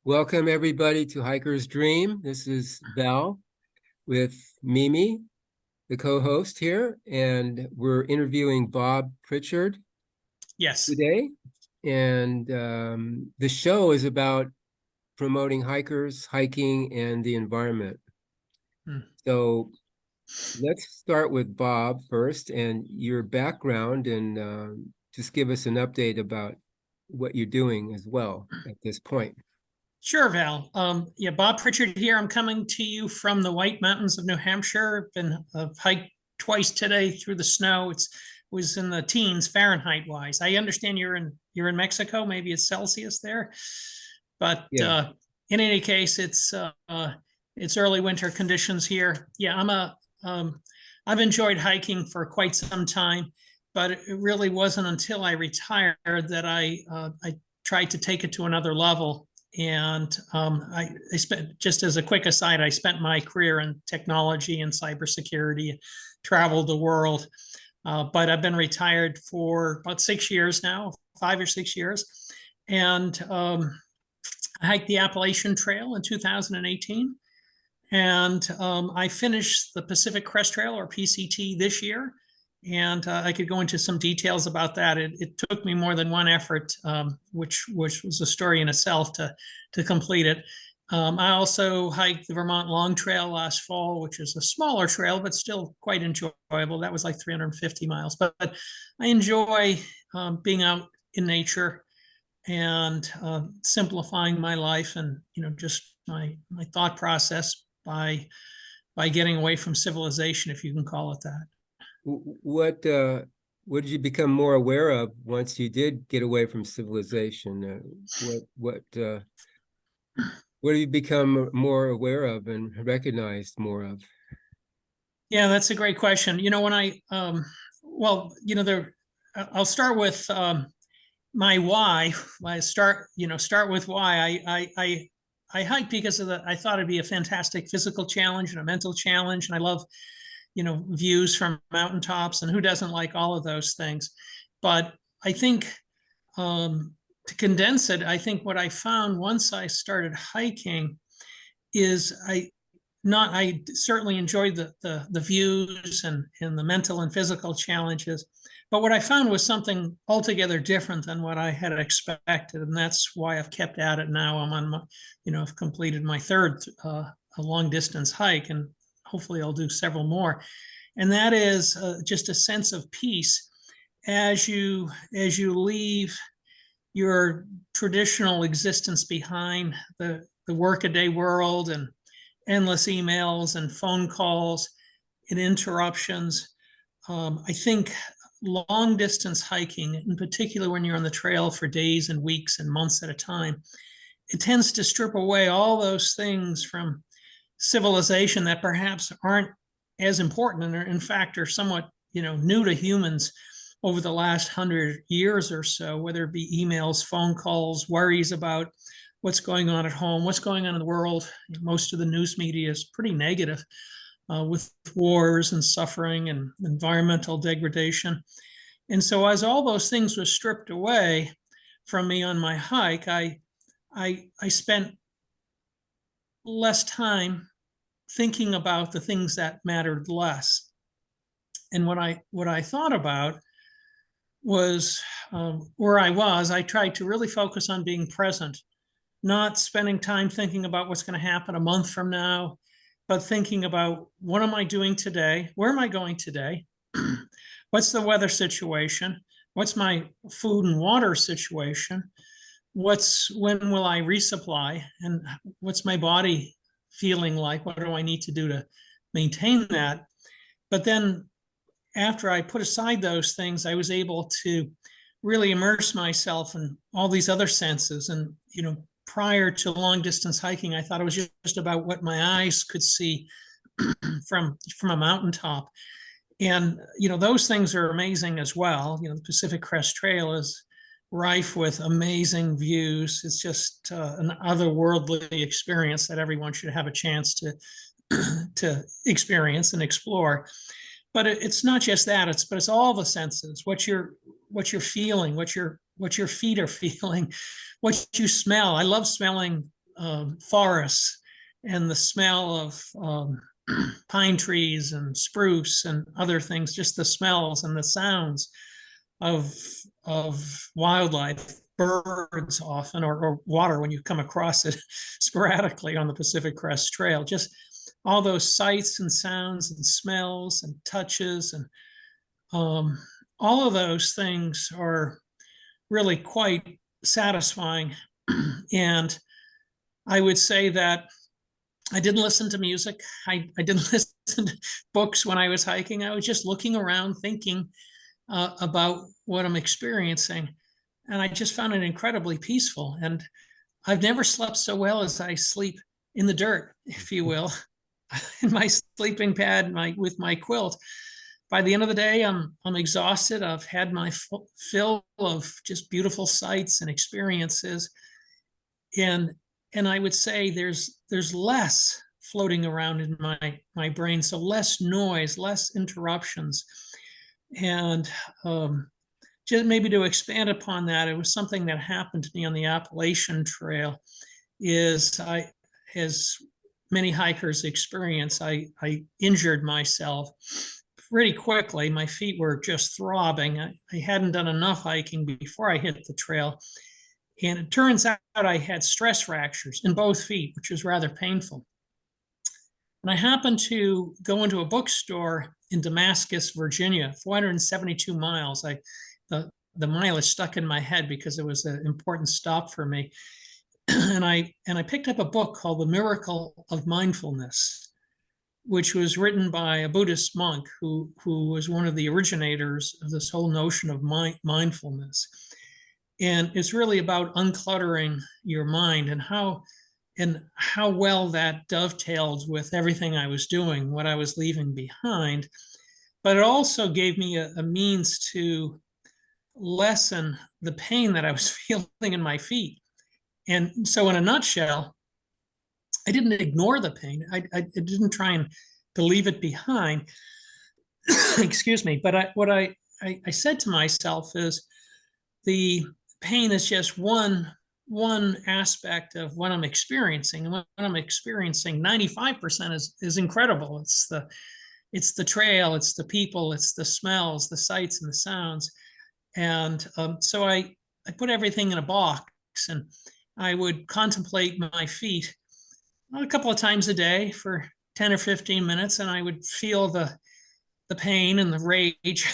Welcome everybody to Hiker's Dream. This is Val with Mimi, the co-host here, and we're interviewing Bob Prichard Yes. today. And the show is about promoting hikers, hiking, and the environment. So let's start with Bob first and your background, and just give us an update about what you're doing as well at this point. Sure, Val. Yeah, Bob Prichard here. I'm coming to you from the White Mountains of New Hampshire. I've hiked twice today through the snow. Was in the teens Fahrenheit wise. I understand you're in Mexico. Maybe it's Celsius there, but Yeah. In any case, it's early winter conditions here. Yeah, I've enjoyed hiking for quite some time, but it really wasn't until I retired that I tried to take it to another level. And I spent, just as a quick aside, I spent my career in technology and cybersecurity, traveled the world, but I've been retired for about 6 years now, 5 or 6 years. And I hiked the Appalachian Trail in 2018. And I finished the Pacific Crest Trail, or PCT, this year. And I could go into some details about that. It took me more than one effort, which was a story in itself to complete it. I also hiked the Vermont Long Trail last fall, which is a smaller trail, but still quite enjoyable. That was like 350 miles. But I enjoy being out in nature and simplifying my life and just my thought process by getting away from civilization, if you can call it that. What did you become more aware of once you did get away from civilization? What have you become more aware of and recognized more of? Yeah, that's a great question. When I'll start with my why. I start with why I hike because I thought it'd be a fantastic physical challenge and a mental challenge, and I love views from mountaintops, and who doesn't like all of those things? But I think to condense it, I think what I found once I started hiking is I certainly enjoyed the views and the mental and physical challenges. But what I found was something altogether different than what I had expected. And that's why I've kept at it now. I've completed my third a long distance hike, and hopefully I'll do several more. And that is just a sense of peace as you leave your traditional existence behind, the workaday world and endless emails and phone calls and interruptions. I think long distance hiking, in particular when you're on the trail for days and weeks and months at a time, it tends to strip away all those things from civilization that perhaps aren't as important and in fact are somewhat new to humans over the last 100 years or so, whether it be emails, phone calls, worries about what's going on at home, what's going on in the world. Most of the news media is pretty negative with wars and suffering and environmental degradation. And so as all those things were stripped away from me on my hike, I spent less time thinking about the things that mattered less. And what I thought about was where I tried to really focus on being present, not spending time thinking about what's going to happen a month from now, but thinking about what am I doing today? Where am I going today? What's the weather situation? What's my food and water situation? When will I resupply? And what's my body feeling like? What do I need to do to maintain that? But then after I put aside those things, I was able to really immerse myself in all these other senses. And, prior to long distance hiking, I thought it was just about what my eyes could see from a mountaintop. And, those things are amazing as well. The Pacific Crest Trail is rife with amazing views. It's just an otherworldly experience that everyone should have a chance to experience and explore. But it's not just that. It's all the senses. What you're feeling, what you're what your feet are feeling, what you smell. I love smelling forests and the smell of pine trees and spruce and other things, just the smells and the sounds of wildlife, birds often, or water when you come across it sporadically on the Pacific Crest Trail. Just all those sights and sounds and smells and touches and all of those things are really quite satisfying. And I would say that I didn't listen to music. I didn't listen to books when I was hiking. I was just looking around, thinking about what I'm experiencing. And I just found it incredibly peaceful. And I've never slept so well as I sleep in the dirt, if you will, in my sleeping pad, with my quilt. By the end of the day, I'm exhausted. I've had my fill of just beautiful sights and experiences. And I would say there's less floating around in my brain, so less noise, less interruptions. And just maybe to expand upon that, it was something that happened to me on the Appalachian Trail. As many hikers experience, I injured myself pretty quickly. My feet were just throbbing. I hadn't done enough hiking before I hit the trail. And it turns out I had stress fractures in both feet, which was rather painful. And I happened to go into a bookstore in Damascus, Virginia, 472 miles. The mileage stuck in my head because it was an important stop for me. And I picked up a book called The Miracle of Mindfulness, which was written by a Buddhist monk who was one of the originators of this whole notion of mindfulness. And it's really about uncluttering your mind and how well that dovetailed with everything I was doing, what I was leaving behind. But it also gave me a means to lessen the pain that I was feeling in my feet. And so in a nutshell, I didn't ignore the pain. I didn't try and to leave it behind. Excuse me. But what I said to myself is the pain is just one aspect of what I'm experiencing. And what I'm experiencing, 95% is incredible. It's the trail, it's the people, it's the smells, the sights and the sounds. And so I put everything in a box, and I would contemplate my feet a couple of times a day for 10 or 15 minutes, and I would feel the pain and the rage.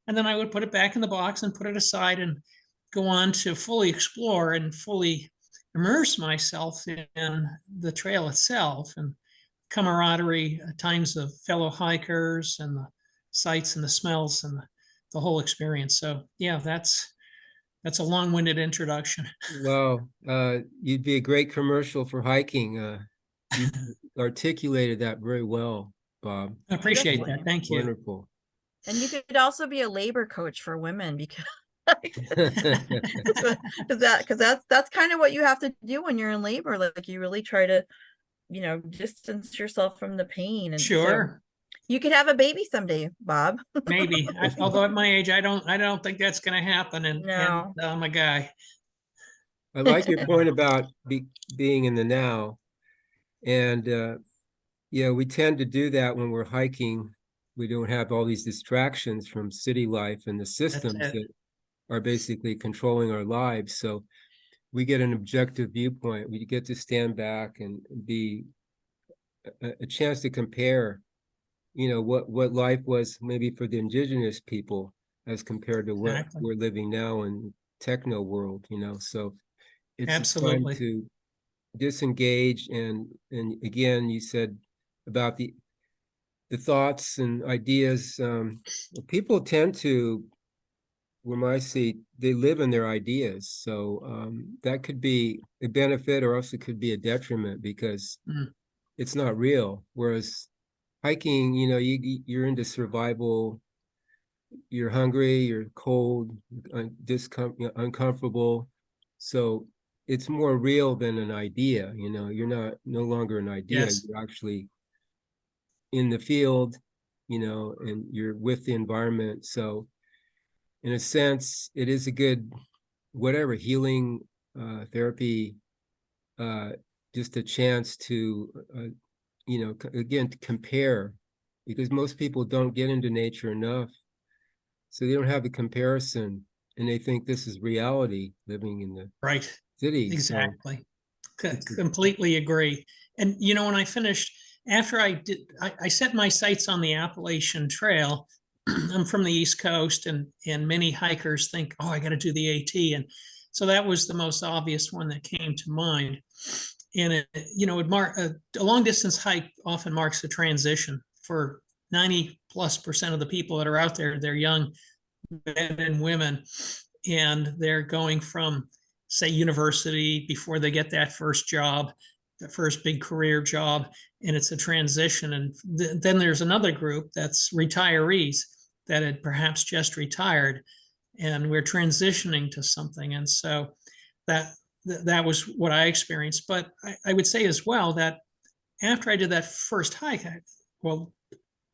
And then I would put it back in the box and put it aside and go on to fully explore and fully immerse myself in the trail itself and camaraderie, times of fellow hikers and the sights and the smells and the whole experience. So yeah, that's a long-winded introduction. Well, you'd be a great commercial for hiking. You articulated that very well, Bob. I appreciate that. Thank you. Wonderful. And you could also be a labor coach for women because that's kind of what you have to do when you're in labor. Like you really try to, distance yourself from the pain. And sure. So you could have a baby someday, Bob. Maybe. Although at my age, I don't think that's going to happen. And, no. and I'm a guy. I like your point about being in the now. And we tend to do that when we're hiking. We don't have all these distractions from city life and the systems that are basically controlling our lives. So we get an objective viewpoint. We get to stand back and be a chance to compare, what life was maybe for the indigenous people as compared to what we're living now in techno world, So it's absolutely time to disengage. And again, you said about the thoughts and ideas. People tend to, from my seat, they live in their ideas. So that could be a benefit, or else it could be a detriment because it's not real. Whereas hiking, you're into survival. You're hungry, you're cold, uncomfortable. So it's more real than an idea. You're no longer an idea. Yes. You're actually in the field, and you're with the environment. So in a sense, it is a good whatever healing therapy, just a chance to, again, to compare, because most people don't get into nature enough. So they don't have a comparison, and they think this is reality, living in the Right. city. Exactly. So Completely agree. And when I finished, after I set my sights on the Appalachian Trail. I'm from the East Coast, and many hikers think, oh, I got to do the AT. And so that was the most obvious one that came to mind. And a long distance hike often marks a transition for 90+% of the people that are out there. They're young men and women, and they're going from, say, university before they get that first job, the first big career job, and it's a transition. And then there's another group that's retirees that had perhaps just retired, and we're transitioning to something. And so that was what I experienced. But I would say as well that after I did that first hike,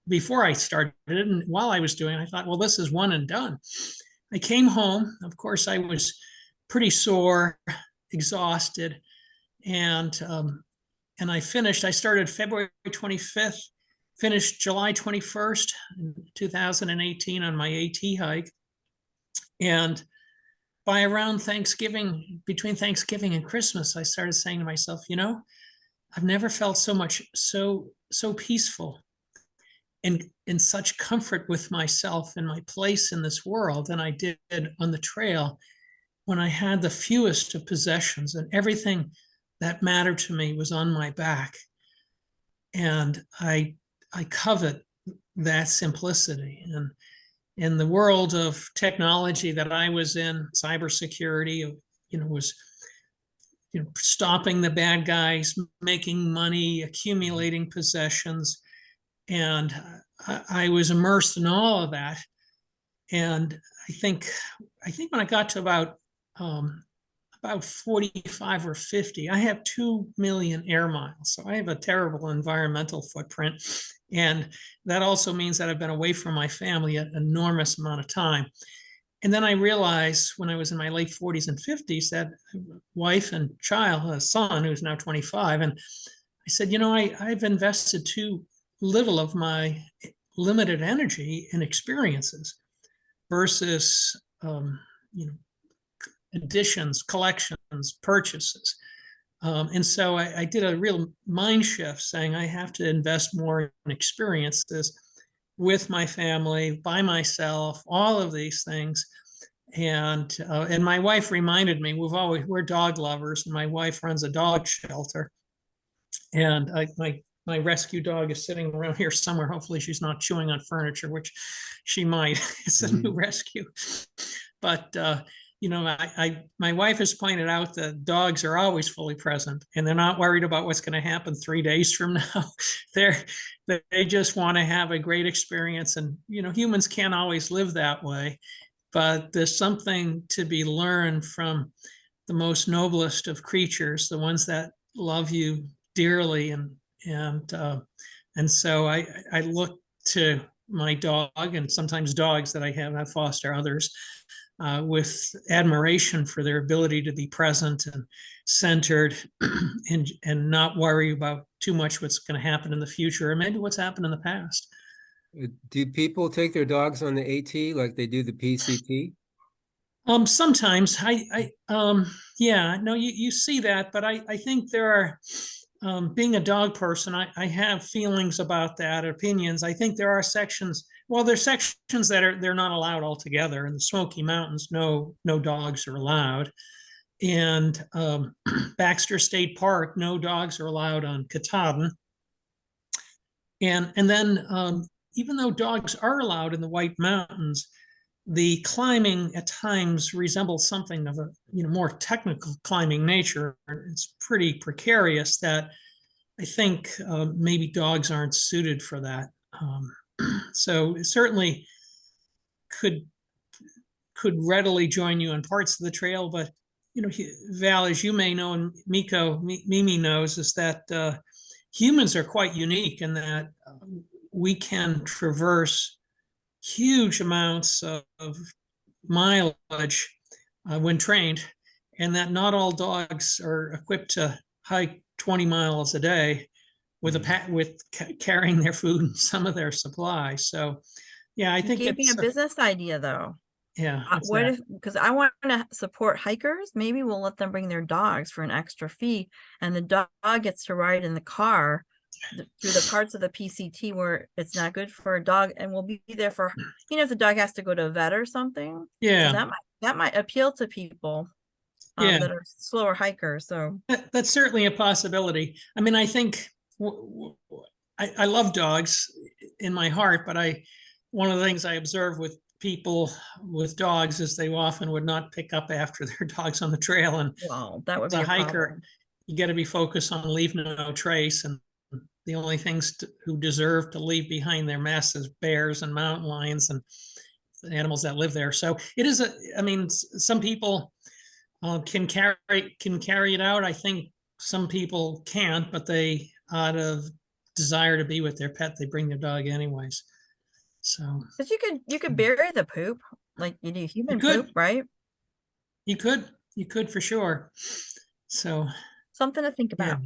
before I started it and while I was doing it, I thought, well, this is one and done. I came home. Of course, I was pretty sore, exhausted, and I finished. I started February 25th, finished July 21st, 2018 on my AT hike. And by around Thanksgiving, between Thanksgiving and Christmas, I started saying to myself, I've never felt so peaceful and in such comfort with myself and my place in this world than I did on the trail when I had the fewest of possessions and everything that mattered to me was on my back. And I covet that simplicity. And in the world of technology that I was in, cybersecurity, was stopping the bad guys, making money, accumulating possessions. And I was immersed in all of that. And I think when I got to about 45 or 50, I have 2 million air miles. So I have a terrible environmental footprint. And that also means that I've been away from my family an enormous amount of time. And then I realized when I was in my late 40s and 50s that wife and child, a son who's now 25, and I said, I've invested too little of my limited energy in experiences versus, additions, collections, purchases. And so I did a real mind shift saying I have to invest more in experiences with my family, by myself, all of these things. And my wife reminded me, we're dog lovers, and my wife runs a dog shelter. And my rescue dog is sitting around here somewhere. Hopefully she's not chewing on furniture, which she might. It's a new rescue. But my wife has pointed out that dogs are always fully present, and they're not worried about what's going to happen 3 days from now. They just want to have a great experience. And, humans can't always live that way, but there's something to be learned from the most noblest of creatures, the ones that love you dearly. And so I look to my dog, and sometimes dogs that I foster others, with admiration for their ability to be present and centered and not worry about too much what's going to happen in the future or maybe what's happened in the past. Do people take their dogs on the AT like they do the PCT? Sometimes yeah, no, you see that, but I think there are, being a dog person, I have feelings about that, opinions. I think there are sections, there's sections that they're not allowed altogether. In the Smoky Mountains, no dogs are allowed. And Baxter State Park, no dogs are allowed on Katahdin. And then even though dogs are allowed in the White Mountains, the climbing at times resembles something of a more technical climbing nature. It's pretty precarious that I think maybe dogs aren't suited for that. So it certainly could readily join you on parts of the trail, but Val, as you may know, and Mimi knows, is that humans are quite unique in that we can traverse huge amounts of mileage when trained, and that not all dogs are equipped to hike 20 miles a day with carrying their food and some of their supply. So, yeah, I You think gave me a it's business idea though. yeah. What if, because I want to support hikers, maybe we'll let them bring their dogs for an extra fee, and the dog gets to ride in the car through the parts of the PCT where it's not good for a dog, and we'll be there for, if the dog has to go to a vet or something. So Yeah, that might appeal to people yeah, that are slower hikers. So that's certainly a possibility. I mean, I think I love dogs in my heart, but one of the things I observe with people with dogs is they often would not pick up after their dogs on the trail. And well, that would as be a a hiker, problem. you got to be focused on leaving no trace. And the only things who deserve to leave behind their mess is bears and mountain lions and the animals that live there. So it is I mean, some people can carry it out. I think some people can't, but they, out of desire to be with their pet, they bring their dog anyways. So But you could bury the poop like you do you human could, poop, right? you could, you could for sure. So Something to think yeah, about.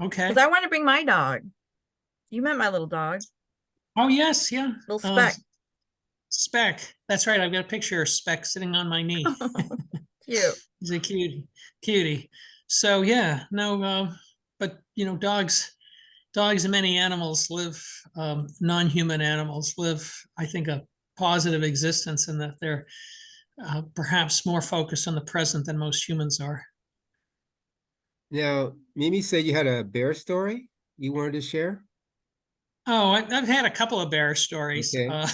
okay. Because I want to bring my dog. You met my little dog, Oh yes, yeah. little Speck. Speck. That's right. I've got a picture of Speck sitting on my knee. Cute. He's a cutie. So yeah, no, but dogs and many animals live, non-human animals live, I think, a positive existence in that they're perhaps more focused on the present than most humans are. Now, Mimi said you had a bear story you wanted to share? Oh, I've had a couple of bear stories. Okay.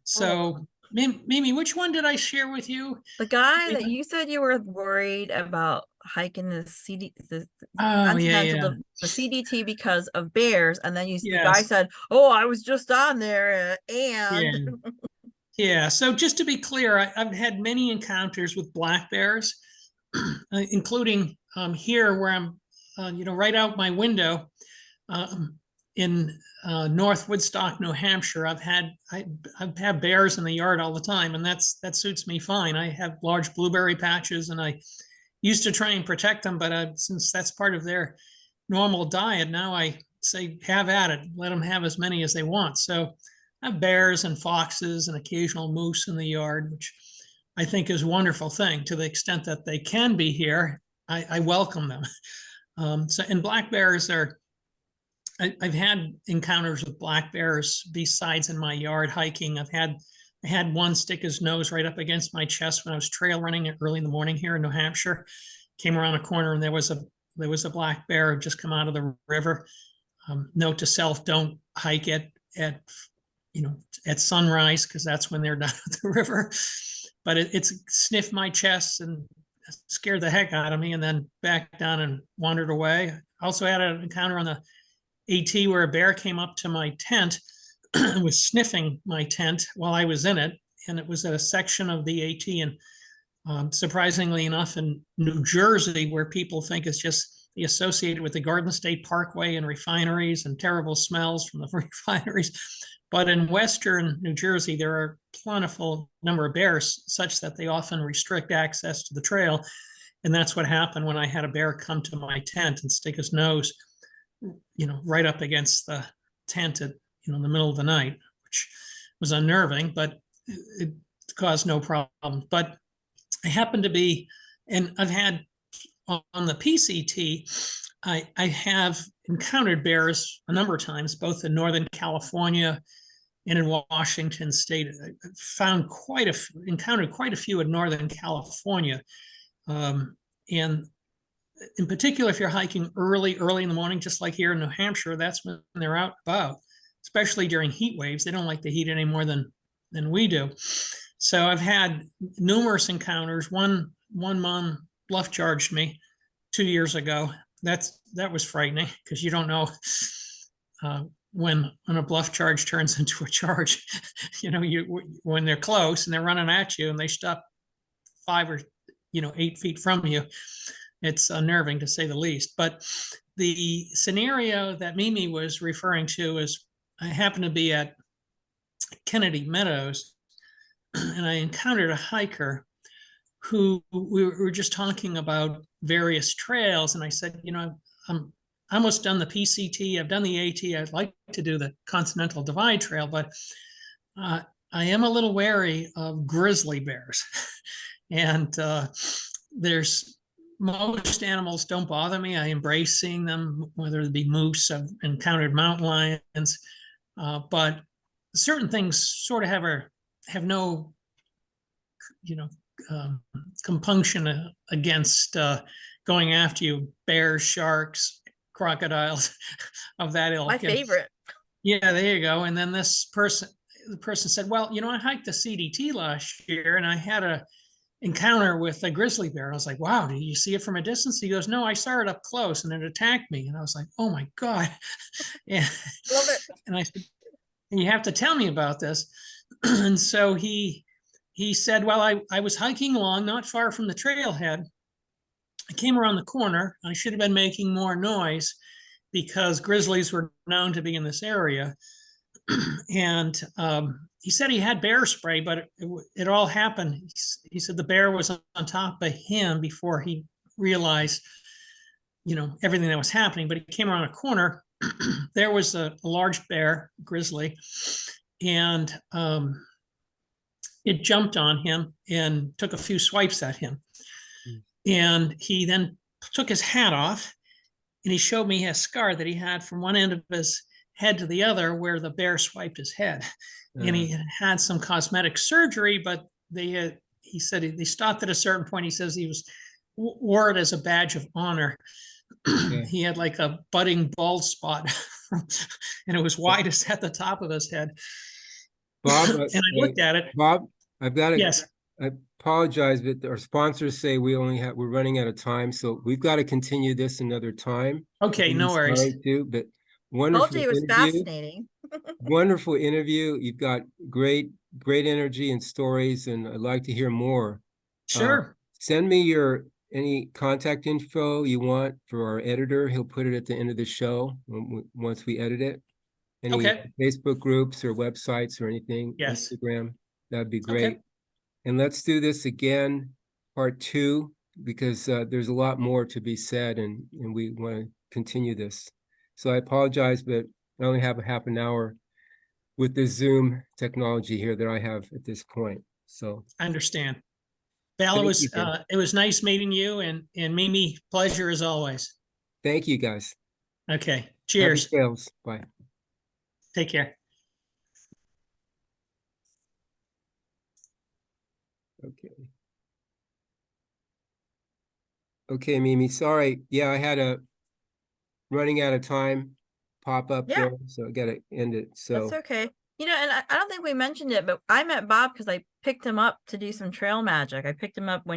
So, Mimi, which one did I share with you? The guy that you said you were worried about hiking the Oh, Continental, the CDT because of bears, and then the guy yes, said, "Oh, I was just on there, yeah, and yeah. So, just to be clear, I've had many encounters with black bears, including here where I'm, right out my window. In North Woodstock, New Hampshire, I've had bears in the yard all the time, and that suits me fine. I have large blueberry patches, and I used to try and protect them, but since that's part of their normal diet, now I say have at it. Let them have as many as they want. So I have bears and foxes and occasional moose in the yard, which I think is a wonderful thing. To the extent that they can be here, I welcome them. And black bears are I've had encounters with black bears besides in my yard hiking. I had one stick his nose right up against my chest when I was trail running early in the morning here in New Hampshire. Came around a corner and there was a black bear just come out of the river. Note to self: don't hike at sunrise because that's when they're down at the river. But it's sniffed my chest and scared the heck out of me, and then backed down and wandered away. I also had an encounter on the AT where a bear came up to my tent and was sniffing my tent while I was in it. And it was at a section of the AT. And surprisingly enough, in New Jersey, where people think it's just associated with the Garden State Parkway and refineries and terrible smells from the refineries. But in Western New Jersey, there are plentiful number of bears such that they often restrict access to the trail. And that's what happened when I had a bear come to my tent and stick his nose right up against the tent at, in the middle of the night, which was unnerving, but it caused no problem. But I happened to be, and I've had on the PCT, I have encountered bears a number of times, both in Northern California and in Washington State. I encountered quite a few in Northern California. And in particular, if you're hiking early in the morning, just like here in New Hampshire, that's when they're out about, especially during heat waves. They don't like the heat any more than we do. So I've had numerous encounters. One mom bluff charged me 2 years ago. That was frightening because you don't know when a bluff charge turns into a charge. When they're close and they're running at you and they stop 5 or 8 feet from you. It's unnerving to say the least. But the scenario that Mimi was referring to is I happened to be at Kennedy Meadows and I encountered a hiker who we were just talking about various trails. And I said, I'm almost done the PCT. I've done the AT. I'd like to do the Continental Divide Trail, but I am a little wary of grizzly bears. And there's most animals don't bother me. I embrace seeing them, whether it be moose. I've encountered mountain lions, but certain things sort of have no, compunction against going after you. Bears, sharks, crocodiles of that ilk. My favorite. Yeah, there you go. And then the person said, well, I hiked the CDT last year and I had a encounter with a grizzly bear. I was like, wow, did you see it from a distance? He goes, no, I saw it up close and it attacked me. And I was like, oh my God. Yeah. Love it. And I said, you have to tell me about this. And so he said, well, I was hiking along not far from the trailhead. I came around the corner. I should have been making more noise because grizzlies were known to be in this area. And he said he had bear spray, but it all happened. He said the bear was on top of him before he realized, everything that was happening. But he came around a corner. There was a large bear, grizzly, and it jumped on him and took a few swipes at him. And he then took his hat off and he showed me a scar that he had from one end of his head to the other where the bear swiped his head. And he had some cosmetic surgery, but he said they stopped at a certain point. He says he wore it as a badge of honor. Yeah. He had like a budding bald spot and it was widest at the top of his head. Bob, and I looked at it. Bob, I've got to, yes. I apologize, but our sponsors say we're running out of time. So we've got to continue this another time. Okay, no worries. But wonderful Told you it was fascinating. Wonderful interview. You've got great energy and stories, and I'd like to hear more. Sure. Send me any contact info you want for our editor. He'll put it at the end of the show once we edit it. Any Facebook groups or websites or anything, yes. Instagram, that'd be great. Okay. And let's do this again, part 2, because there's a lot more to be said, and we want to continue this. So I apologize, but I only have a half an hour with the Zoom technology here that I have at this point. So I understand. Val, it was nice meeting you, and Mimi, pleasure as always. Thank you, guys. Okay. Cheers. Happy trails. Bye. Take care. Okay, Mimi. Sorry. Yeah, I had a running out of time pop up there, so I got to end it. So that's okay. And I don't think we mentioned it, but I met Bob because I picked him up to do some trail magic. I picked him up when